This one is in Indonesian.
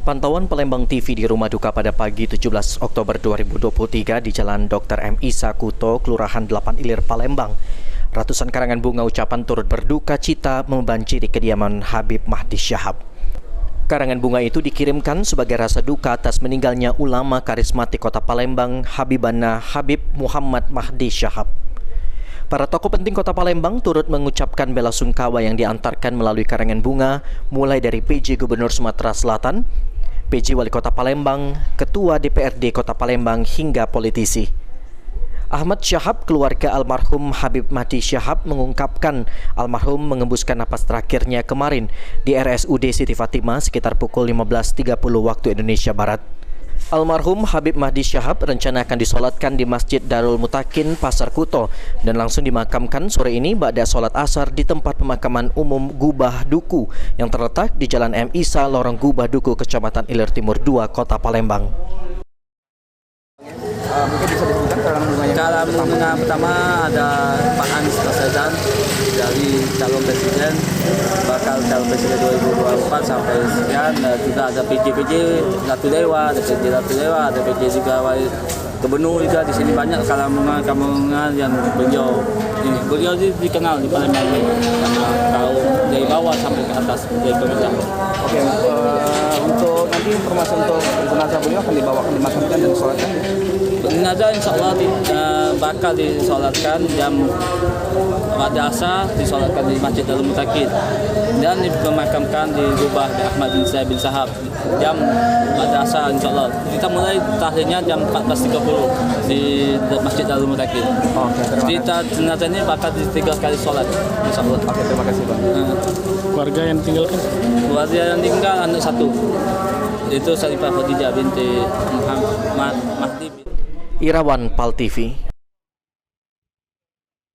Pantauan Palembang TV di rumah duka pada pagi 17 Oktober 2023 di Jalan Dr. M. Isa Kuto, Kelurahan 8 Ilir, Palembang. Ratusan karangan bunga ucapan turut berduka cita membanjiri kediaman Habib Mahdi Syahab. Karangan bunga itu dikirimkan sebagai rasa duka atas meninggalnya ulama karismatik Kota Palembang, Habibana Habib Muhammad Mahdi Syahab. Para tokoh penting Kota Palembang turut mengucapkan bela sungkawa yang diantarkan melalui karangan bunga, mulai dari PJ Gubernur Sumatera Selatan, PJ Wali Kota Palembang, Ketua DPRD Kota Palembang, hingga politisi. Ahmad Syahab, keluarga almarhum Habib Mahdi Syahab, mengungkapkan almarhum mengembuskan napas terakhirnya kemarin di RSUD Siti Fatimah sekitar pukul 15.30 waktu Indonesia Barat. Almarhum Habib Mahdi Syahab rencana akan disolatkan di Masjid Darul Mutakin, Pasar Kuto, dan langsung dimakamkan sore ini ba'da solat asar di tempat pemakaman umum Gubah Duku yang terletak di Jalan M. Isa, Lorong Gubah Duku, Kecamatan Ilir Timur 2, Kota Palembang. Mungkin bisa disebutkan karangan bunga pertama ada Pak Anies Baswedan dari calon presiden, bakal calon presiden 2024 sampai sekian. Juga ada PJ Ratu Dewa, ada PJ Ratu Dewa, ada PJ juga Wali Gubernur juga. Di sini banyak karangan bunga yang beliau dikenal di Palembang ini, kalau dari bawah sampai ke atas dari pemerintah. Oke, untuk nanti informasi untuk jenazah beliau akan dimakamkan dan disolatkan. Jenazah insya Allah bakal disolatkan jam pada asar, disolatkan di Masjid Darul Mutakin dan dimakamkan di Gubah Ahmad bin Said bin Syahab jam pada asar insya Allah. Kita mulai tahlilnya jam 14.30 di Masjid Darul Mutakin. Jenazah ini bakal di 3 kali sholat insya Allah. Oke, terima kasih Bang. Keluarga yang tinggalkan? Keluarga yang tinggal anak satu, itu Sarifah Khadijah binti Muhammad Mahdi. Irawan Pal TV.